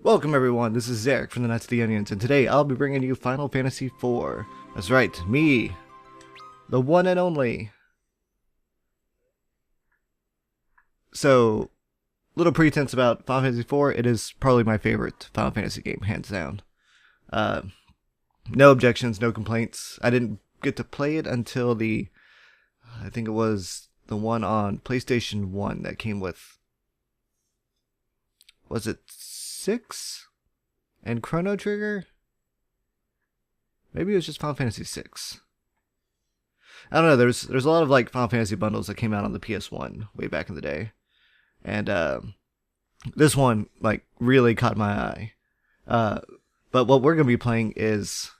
Welcome everyone, this is Zarik from the Knights of the Onions, and today I'll be bringing you Final Fantasy IV. That's right, me, the one and only. So, little pretense about Final Fantasy IV, it is probably my favorite Final Fantasy game, hands down. No objections, no complaints. I didn't get to play it until I think it was the one on PlayStation 1 that came with, was it 6 and Chrono Trigger? Maybe it was just Final Fantasy 6. I don't know. There's a lot of like Final Fantasy bundles that came out on the PS1 way back in the day, and this one like really caught my eye. But what we're gonna be playing is,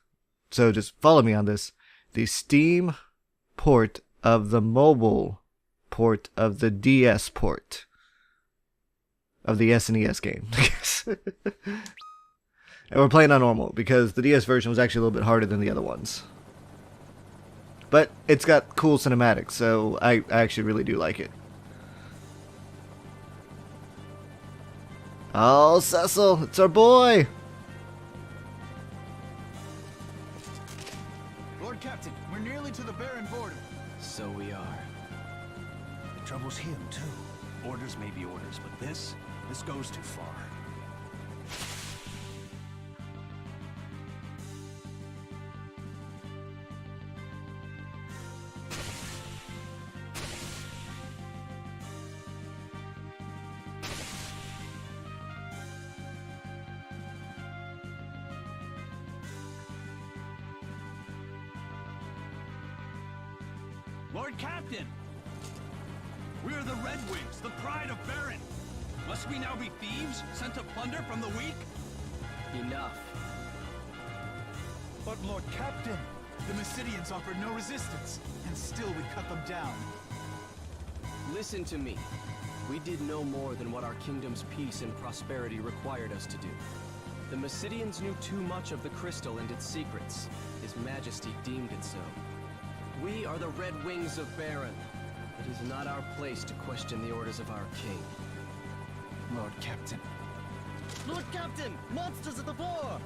so just follow me on this, the Steam port of the mobile port of the DS port of the SNES game. And we're playing on normal because the DS version was actually a little bit harder than the other ones. But it's got cool cinematics, so I actually really do like it. Oh, Cecil, it's our boy! Lord Captain, we're nearly to the Baron border. So we are. The trouble's him, too. Orders may be orders, but this goes too far. Lord Captain! We are the Red Wings, the pride of Baron! Must we now be thieves, sent to plunder from the weak? Enough. But Lord Captain, the Mysidians offered no resistance, and still we cut them down. Listen to me. We did no more than what our kingdom's peace and prosperity required us to do. The Mysidians knew too much of the crystal and its secrets. His Majesty deemed it so. We are the Red Wings of Baron. It is not our place to question the orders of our king. Lord Captain. Lord Captain! Monsters at the fore!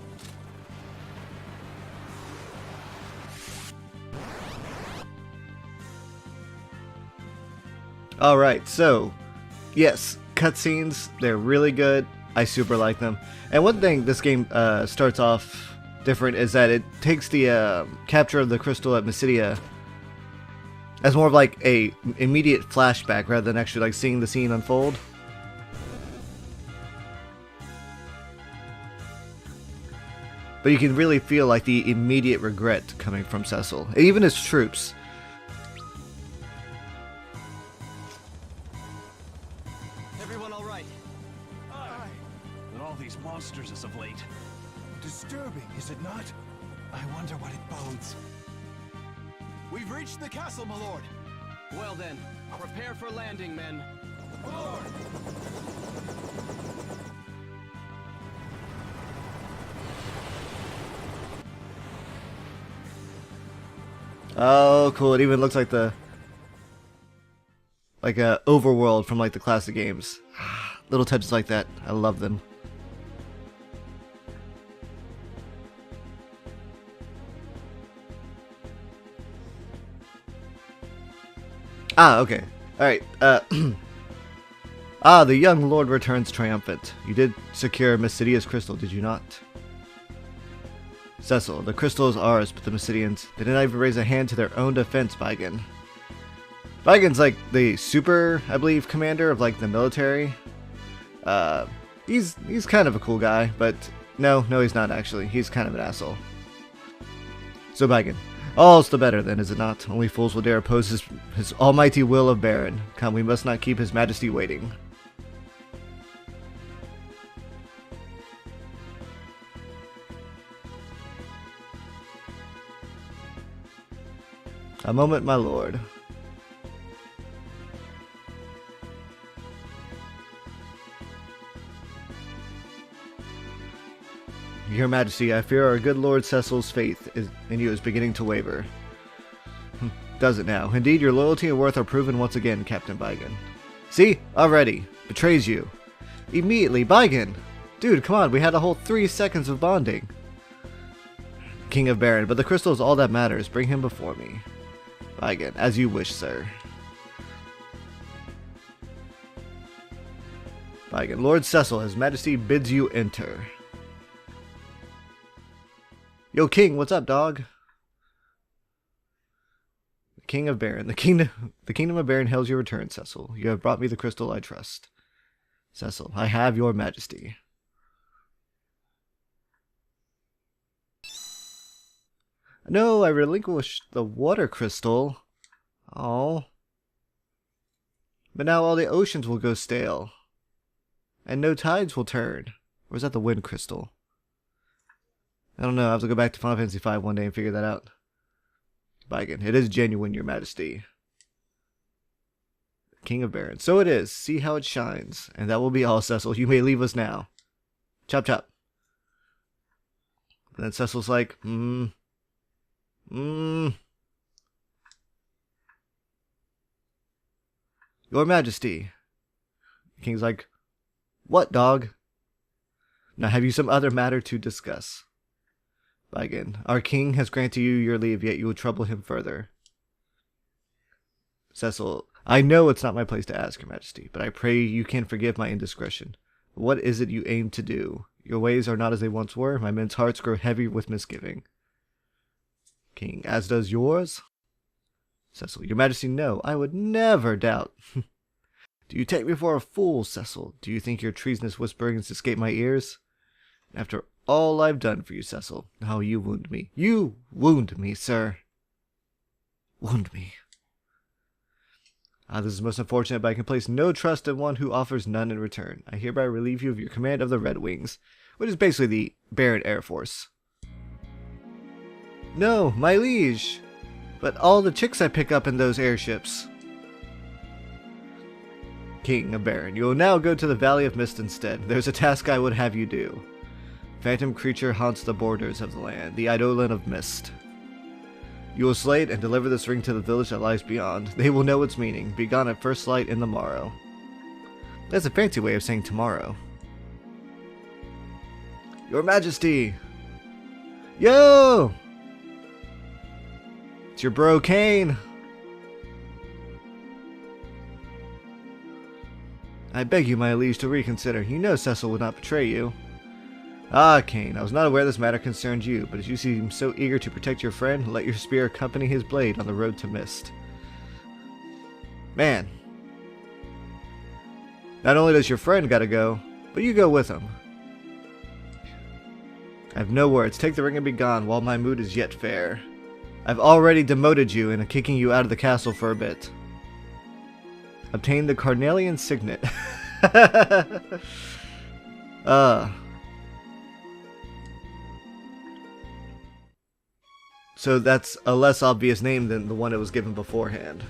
Alright, so, yes, cutscenes, they're really good. I super like them. And one thing this game starts off different is that it takes the capture of the crystal at Mysidia as more of like a immediate flashback rather than actually like seeing the scene unfold. But you can really feel like the immediate regret coming from Cecil, and even his troops. Everyone all right? Aye. And all these monsters as of late. Disturbing, is it not? I wonder what it bodes. We've reached the castle, my lord. Well then, prepare for landing, men. Lord! Oh, cool! It even looks like a overworld from like the classic games. Little touches like that, I love them. Ah, okay. Alright, Ah, the young lord returns triumphant. You did secure Mysidia's crystal, did you not? Cecil, the crystal is ours, but the Mysidians, they did not even raise a hand to their own defense, Baigen. Baigen's like the super, I believe, commander of like the military. He's kind of a cool guy, but no, he's not actually. He's kind of an asshole. So Baigen, all's the better then, is it not? Only fools will dare oppose his almighty will of Baron. Come, we must not keep his majesty waiting. A moment, my lord. Your Majesty, I fear our good Lord Cecil's faith in you is beginning to waver. Does it now? Indeed, your loyalty and worth are proven once again, Captain Baigen. See? Already. Betrays you. Immediately, Baigen! Dude, come on, we had a whole 3 seconds of bonding. King of Baron, but the crystal is all that matters. Bring him before me. Bye again, as you wish, sir. Bye again. Lord Cecil, His Majesty bids you enter. Yo, King, what's up, dog? The King of Baron. The kingdom of Baron hails your return, Cecil. You have brought me the crystal I trust. Cecil, I have your majesty. No, I relinquished the water crystal. Oh. But now all the oceans will go stale. And no tides will turn. Or is that the wind crystal? I don't know. I have to go back to Final Fantasy V one day and figure that out. Bye again. It is genuine, your majesty. King of Baron. So it is. See how it shines. And that will be all, Cecil. You may leave us now. Chop chop. And then Cecil's like, Your Majesty. The King's like, what, dog? Now have you some other matter to discuss? Bye again. Our king has granted you your leave, yet you will trouble him further. Cecil, I know it's not my place to ask, your majesty, but I pray you can forgive my indiscretion. What is it you aim to do? Your ways are not as they once were. My men's hearts grow heavy with misgiving. King, as does yours? Cecil, your majesty, no, I would never doubt. Do you take me for a fool, Cecil? Do you think your treasonous whisperings escape my ears? After all I've done for you, Cecil, how you wound me. You wound me, sir. Wound me. This is most unfortunate, but I can place no trust in one who offers none in return. I hereby relieve you of your command of the Red Wings, which is basically the Baron Air Force. No, my liege, but all the chicks I pick up in those airships. King of Baron, you will now go to the Valley of Mist instead. There's a task I would have you do. Phantom creature haunts the borders of the land, the Eidolon of Mist. You will slay it and deliver this ring to the village that lies beyond. They will know its meaning. Be gone at first light in the morrow. That's a fancy way of saying tomorrow. Your Majesty! Yo! It's your bro Kane! I beg you, my liege, to reconsider. You know Cecil would not betray you. Ah, Kane, I was not aware this matter concerned you, but as you seem so eager to protect your friend, let your spear accompany his blade on the road to Mist. Man. Not only does your friend gotta go, but you go with him. I have no words. Take the ring and be gone while my mood is yet fair. I've already demoted you and am kicking you out of the castle for a bit. Obtain the Carnelian Signet. So that's a less obvious name than the one that was given beforehand.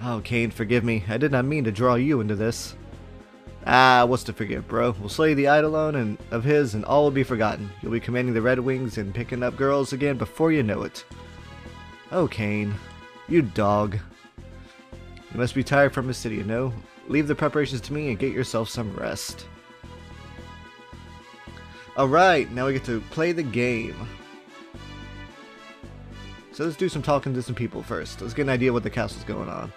Oh, Kane, forgive me. I did not mean to draw you into this. Ah, what's to forgive, bro? We'll slay the Eidolon and of his, and all will be forgotten. You'll be commanding the Red Wings and picking up girls again before you know it. Oh, Kane. You dog. You must be tired from the city, you know? Leave the preparations to me and get yourself some rest. Alright, now we get to play the game. So let's do some talking to some people first. Let's get an idea what the castle's going on.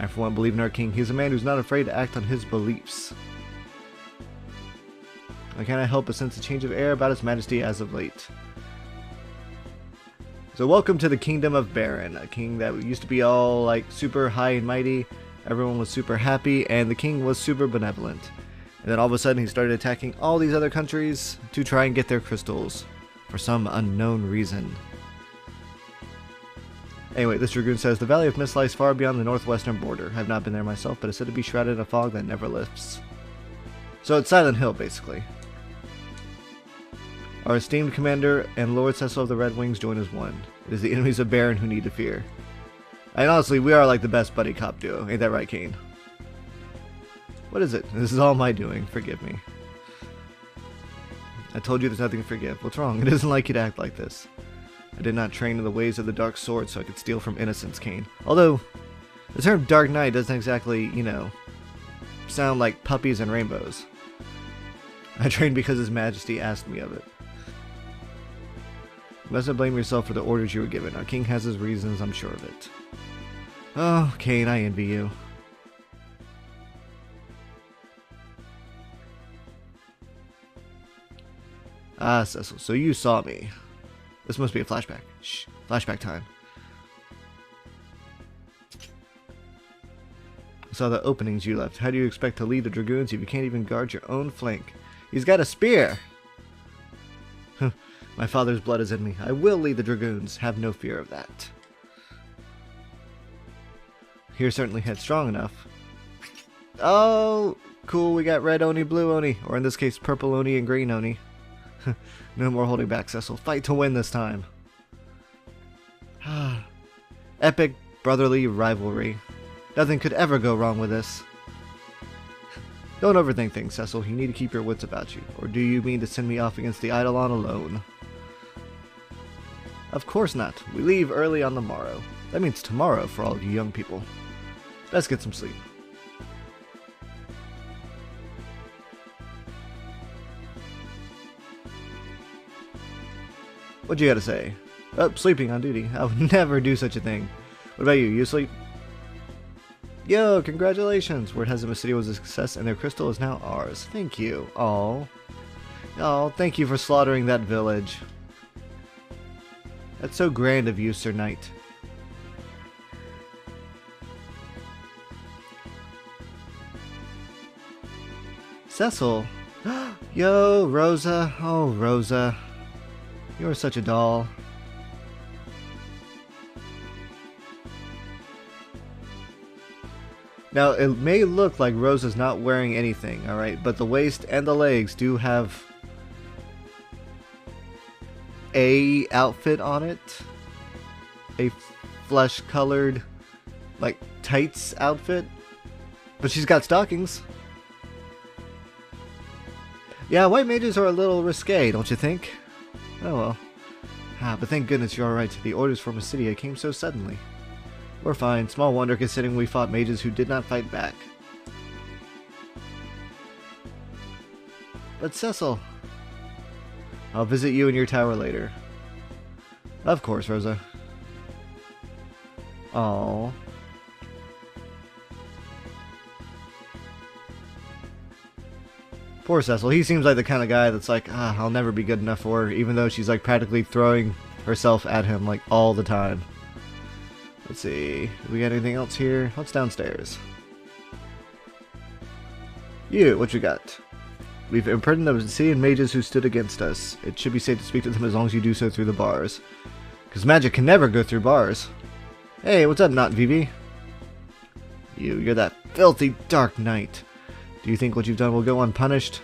I for one believe in our king. He's a man who's not afraid to act on his beliefs. I cannot help but sense a change of air about his majesty as of late. So welcome to the Kingdom of Baron, a king that used to be all like super high and mighty. Everyone was super happy and the king was super benevolent. And then all of a sudden he started attacking all these other countries to try and get their crystals for some unknown reason. Anyway, this Dragoon says, the Valley of Mist lies far beyond the northwestern border. I've not been there myself, but it's said to be shrouded in a fog that never lifts. So it's Silent Hill, basically. Our esteemed commander and Lord Cecil of the Red Wings join as one. It is the enemies of Baron who need to fear. And honestly, we are like the best buddy cop duo. Ain't that right, Kane? What is it? This is all my doing. Forgive me. I told you there's nothing to forgive. What's wrong? It isn't like you to act like this. I did not train in the ways of the dark sword so I could steal from innocence, Kane. Although, the term Dark Knight doesn't exactly, you know, sound like puppies and rainbows. I trained because His Majesty asked me of it. You mustn't blame yourself for the orders you were given. Our king has his reasons, I'm sure of it. Oh, Cain, I envy you. Ah, Cecil, so you saw me. This must be a flashback. Shh, flashback time. I saw the openings you left. How do you expect to lead the dragoons if you can't even guard your own flank? He's got a spear! My father's blood is in me. I will lead the dragoons. Have no fear of that. You're certainly headstrong enough. Oh, cool. We got red Oni, blue Oni. Or in this case, purple Oni and green Oni. No more holding back, Cecil. Fight to win this time. Epic brotherly rivalry. Nothing could ever go wrong with this. Don't overthink things, Cecil. You need to keep your wits about you. Or do you mean to send me off against the Eidolon alone? Of course not. We leave early on the morrow. That means tomorrow for all of you young people. Let's get some sleep. What you gotta say? Oh, sleeping on duty. I would never do such a thing. What about you? You asleep? Yo, congratulations! Word has it Mysidia was a success and their crystal is now ours. Thank you. Oh, thank you for slaughtering that village. That's so grand of you, Sir Knight. Cecil! Yo, Rosa! Oh, Rosa. You're such a doll. Now, it may look like Rosa's not wearing anything, alright? But the waist and the legs do have a outfit on it. A flesh-colored, like, tights outfit. But she's got stockings. Yeah, white mages are a little risque, don't you think? Oh well. But thank goodness you're alright. The orders for Mysidia came so suddenly. We're fine. Small wonder considering we fought mages who did not fight back. But Cecil... I'll visit you in your tower later. Of course, Rosa. Aww. Poor Cecil. He seems like the kind of guy that's like, I'll never be good enough for her, even though she's like practically throwing herself at him like all the time. Let's see. Do we got anything else here? What's downstairs? You, what you got? We've imprisoned the Mysidian mages who stood against us. It should be safe to speak to them as long as you do so through the bars. Because magic can never go through bars. Hey, what's up, Not VV? You're that filthy Dark Knight. Do you think what you've done will go unpunished?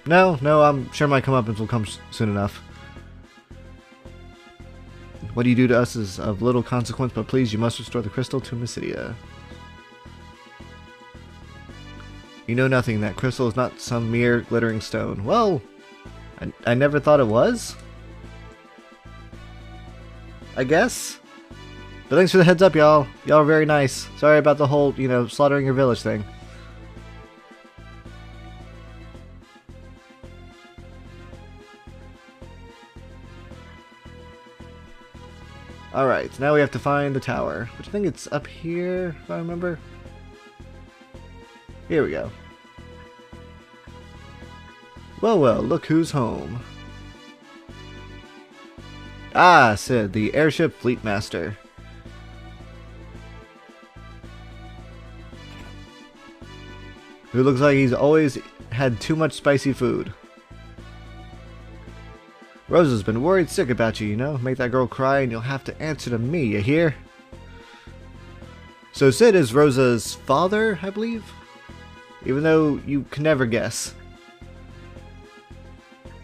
No, I'm sure my comeuppance will come soon enough. What you do to us is of little consequence, but please, you must restore the crystal to Mysidia. You know nothing. That crystal is not some mere glittering stone. Well, I never thought it was. I guess. But thanks for the heads up, y'all. Y'all are very nice. Sorry about the whole, slaughtering your village thing. Alright, now we have to find the tower, which I think it's up here, if I remember. Here we go. Well, look who's home. Ah, Sid, the airship fleet master. Who looks like he's always had too much spicy food. Rosa's been worried sick about you, Make that girl cry and you'll have to answer to me, you hear? So Sid is Rosa's father, I believe? Even though you can never guess.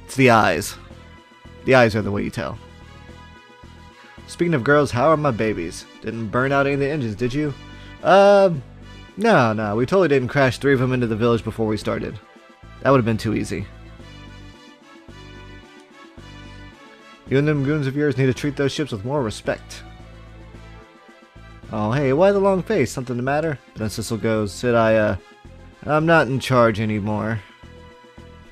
It's the eyes. The eyes are the way you tell. Speaking of girls, how are my babies? Didn't burn out any of the engines, did you? No. We totally didn't crash 3 of them into the village before we started. That would have been too easy. You and them goons of yours need to treat those ships with more respect. Oh, hey, why the long face? Something the matter? But then Cecil goes, Sid, I'm not in charge anymore.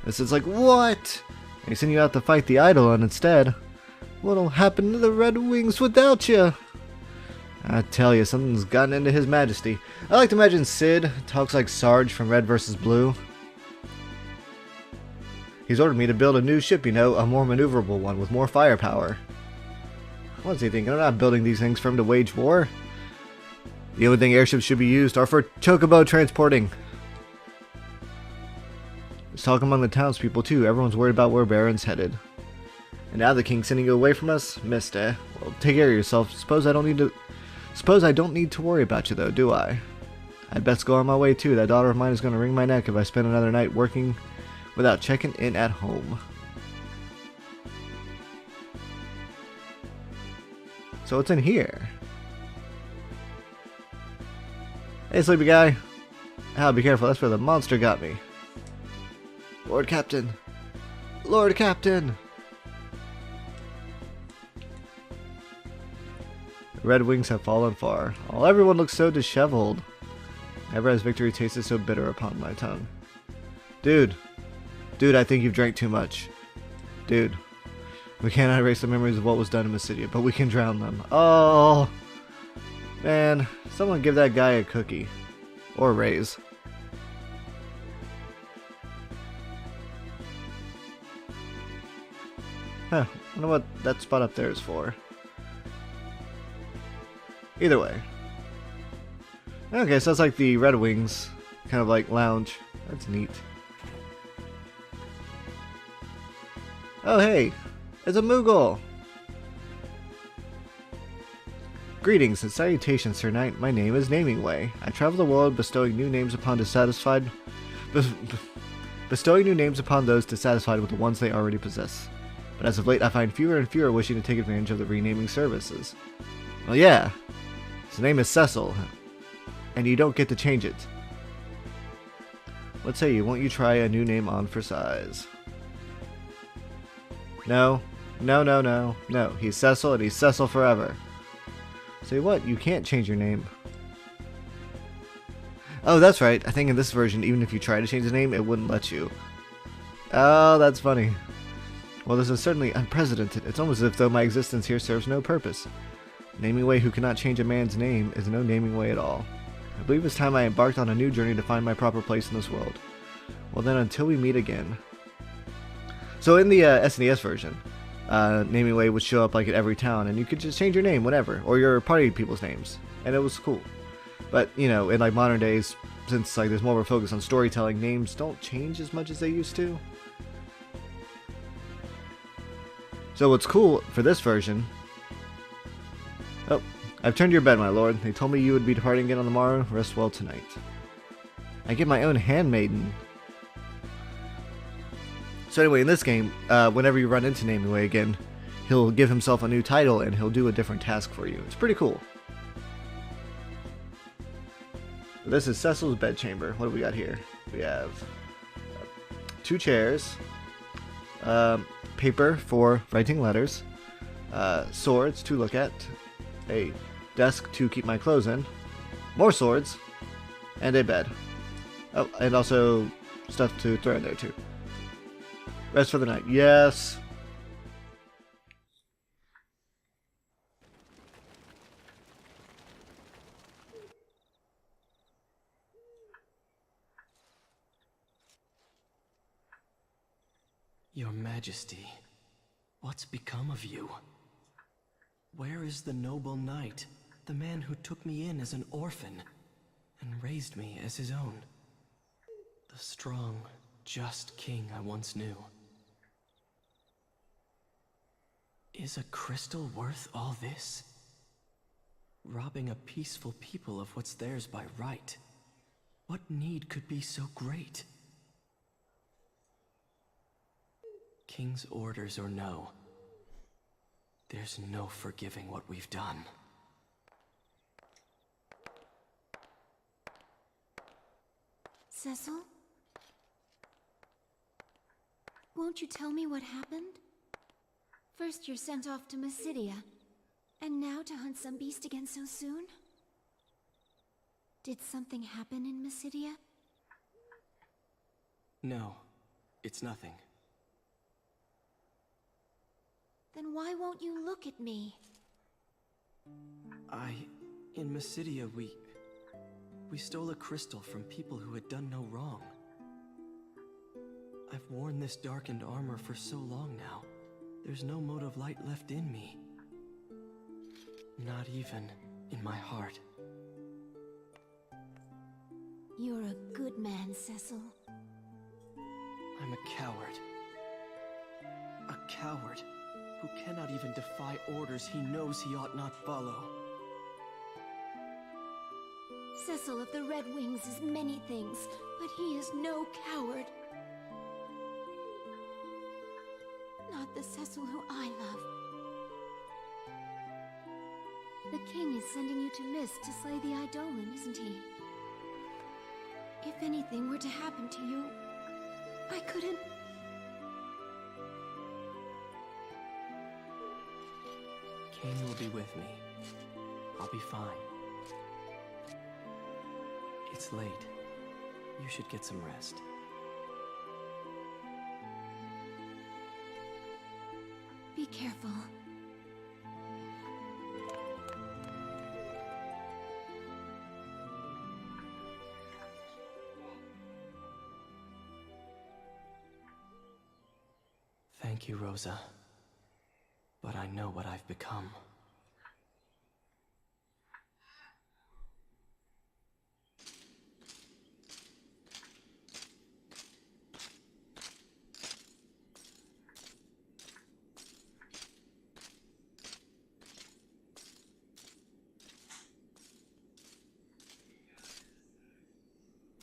And Sid's like, what? And he sent you out to fight the Eidolon instead. What'll happen to the Red Wings without you? I tell you, something's gotten into His Majesty. I like to imagine Cid talks like Sarge from Red vs. Blue. He's ordered me to build a new ship, you know, a more maneuverable one with more firepower. What's he thinking? I'm not building these things for him to wage war. The only thing airships should be used are for chocobo transporting. There's talk among the townspeople too. Everyone's worried about where Baron's headed. And now the king's sending you away from us? Missed, eh? Well, take care of yourself. Suppose I don't need to worry about you though, do I? I'd best go on my way too. That daughter of mine is going to wring my neck if I spend another night working without checking in at home. So what's in here? Hey, sleepy guy. Ah, be careful. That's where the monster got me. Lord Captain. Lord Captain. The Red Wings have fallen far. Oh, everyone looks so disheveled. Never has victory tasted so bitter upon my tongue. Dude. Dude, I think you've drank too much. Dude. We cannot erase the memories of what was done in Mysidia, but we can drown them. Oh. Man. Someone give that guy a cookie. Or a raise. Huh. I wonder what that spot up there is for. Either way. Okay, so that's like the Red Wings. Kind of like lounge. That's neat. Oh hey! It's a Moogle! Greetings and salutations, Sir Knight. My name is Namingway. I travel the world bestowing new names upon bestowing new names upon those dissatisfied with the ones they already possess. But as of late, I find fewer and fewer wishing to take advantage of the renaming services. Well, yeah. His name is Cecil, and you don't get to change it. What say you? Won't you try a new name on for size? No. No, no, no. No. He's Cecil, and he's Cecil forever. Say what? You can't change your name. Oh, that's right. I think in this version, even if you try to change the name, it wouldn't let you. Oh, that's funny. Well, this is certainly unprecedented. It's almost as if though my existence here serves no purpose. Namingway who cannot change a man's name is no Namingway at all. I believe it's time I embarked on a new journey to find my proper place in this world. Well then, until we meet again. So in the SNES version, Namingway would show up like at every town, and you could just change your name whenever, or your party people's names, and it was cool. But you know, in like modern days, since like there's more of a focus on storytelling, names don't change as much as they used to. So what's cool for this version... Oh, I've turned your bed, my lord. They told me you would be departing again on the morrow. Rest well tonight. I get my own handmaiden. So anyway, in this game, whenever you run into Namingway again, he'll give himself a new title and he'll do a different task for you. It's pretty cool. This is Cecil's bedchamber. What do we got here? We have 2 chairs, paper for writing letters, swords to look at, a desk to keep my clothes in, more swords, and a bed. Oh, and also stuff to throw in there too. Rest for the night. Yes. Your Majesty, what's become of you? Where is the noble knight, the man who took me in as an orphan and raised me as his own? The strong, just king I once knew. Is a crystal worth all this? Robbing a peaceful people of what's theirs by right. What need could be so great? King's orders or no, there's no forgiving what we've done. Cecil? Won't you tell me what happened? First you're sent off to Mysidia, and now to hunt some beast again so soon? Did something happen in Mysidia? No, It's nothing. Then why won't you look at me? In Mysidia, we stole a crystal from people who had done no wrong. I've worn this darkened armor for so long now. There's no mote of light left in me. Not even in my heart. You're a good man, Cecil. I'm a coward. A coward who cannot even defy orders he knows he ought not follow. Cecil of the Red Wings is many things, but he is no coward. Not the Cecil who I love. The king is sending you to Mist to slay the Eidolon, isn't he? If anything were to happen to you, I couldn't... Cain will be with me. I'll be fine. It's late. You should get some rest. Be careful. Thank you, Rosa. But I know what I've become.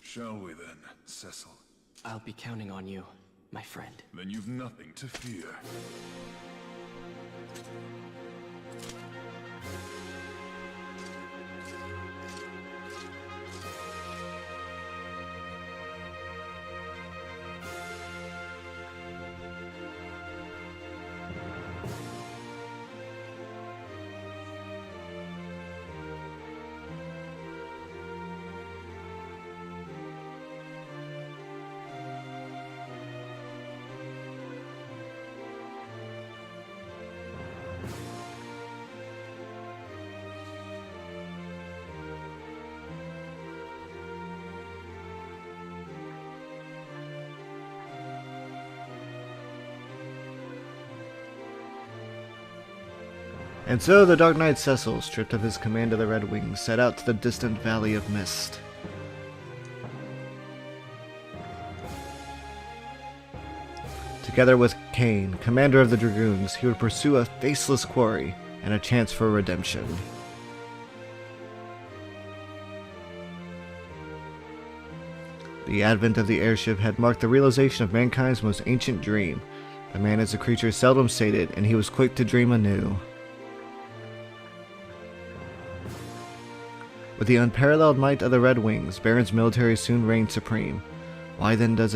Shall we then, Cecil? I'll be counting on you, my friend. Then you've nothing to fear. And so the Dark Knight Cecil, stripped of his command of the Red Wings, set out to the distant Valley of Mist. Together with Cain, commander of the Dragoons, he would pursue a faceless quarry and a chance for redemption. The advent of the airship had marked the realization of mankind's most ancient dream. The man is a creature seldom sated, and he was quick to dream anew. With the unparalleled might of the Red Wings, Baron's military soon reigned supreme. Why then does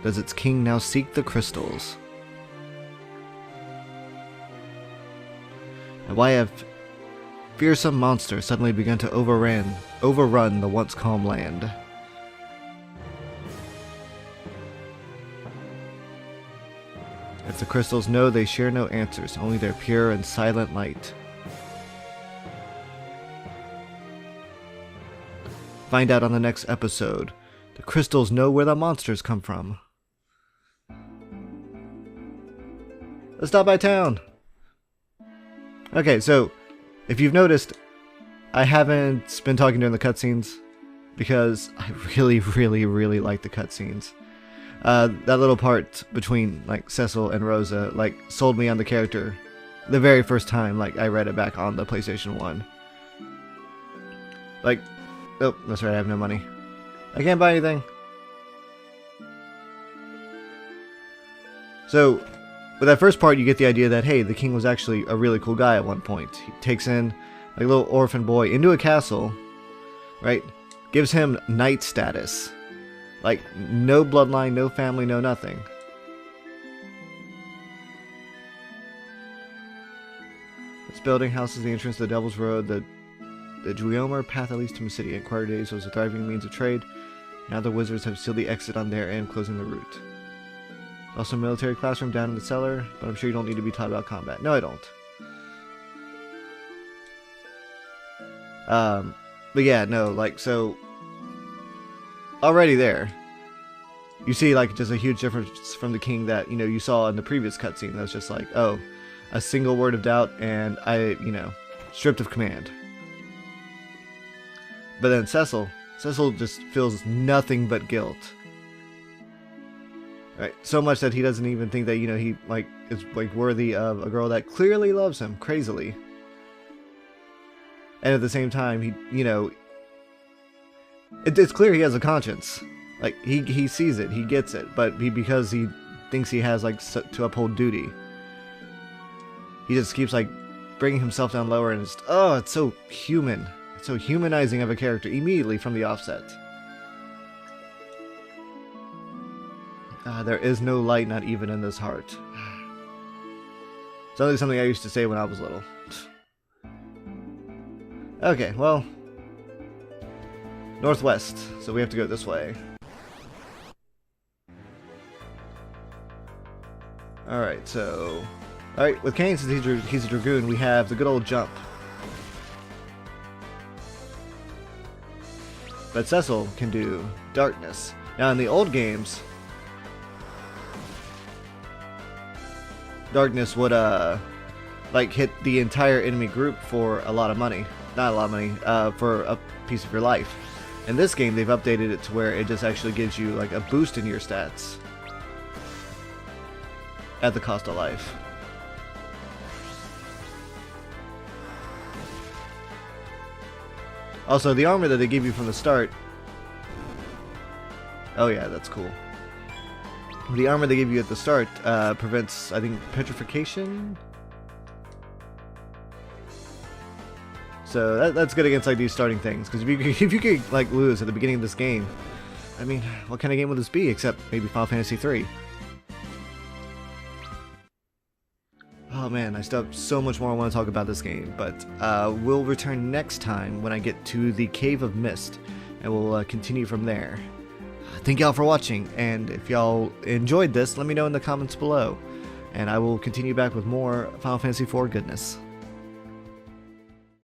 its king now seek the crystals? And why have fearsome monsters suddenly begun to overrun the once calm land? If the crystals know, they share no answers, only their pure and silent light. Find out on the next episode. The crystals know where the monsters come from. Let's stop by town. Okay, so if you've noticed, I haven't been talking during the cutscenes because I really like the cutscenes. That little part between like Cecil and Rosa like sold me on the character the very first time like I read it back on the PlayStation 1. Like, oh, that's right, I have no money. I can't buy anything. So, with that first part, you get the idea that, hey, the king was actually a really cool guy at one point. He takes in like a little orphan boy into a castle, right? Gives him knight status. Like, no bloodline, no family, no nothing. This building houses the entrance to the Devil's Road. The Duomer path that leads to Mysidia. In quarter days was a thriving means of trade. Now the wizards have sealed the exit on their end, closing the route. Also a military classroom down in the cellar, but I'm sure you don't need to be taught about combat. No, I don't. But yeah, no, like, so already there, you see like just a huge difference from the king that, you know, you saw in the previous cutscene. That's just like, oh, a single word of doubt and I, you know, stripped of command. But then Cecil just feels nothing but guilt. Right, so much that he doesn't even think that, you know, he like is like worthy of a girl that clearly loves him crazily. And at the same time, he, you know, it's clear he has a conscience. Like, he sees it, he gets it, but because he thinks he has, like, to uphold duty, he just keeps, like, bringing himself down lower, and it's so human. It's so humanizing of a character immediately from the offset. There is no light, not even in this heart. It's only something I used to say when I was little. Okay, well, northwest, so we have to go this way. Alright, so, alright, with Kane, since he's a Dragoon, we have the good old jump. But Cecil can do darkness. Now, in the old games, darkness would, like, hit the entire enemy group for a lot of money. Not a lot of money, for a piece of your life. In this game, they've updated it to where it just actually gives you like a boost in your stats at the cost of life. Also, the armor that they give you from the start. Oh yeah, that's cool. The armor they give you at the start prevents, I think, petrification. So that's good against like these starting things, because if you could like lose at the beginning of this game, I mean, what kind of game would this be except maybe Final Fantasy 3? Oh man, I still have so much more I want to talk about this game, but we'll return next time when I get to the Cave of Mist, and we'll continue from there. Thank y'all for watching, and if y'all enjoyed this, let me know in the comments below, and I will continue back with more Final Fantasy 4 goodness.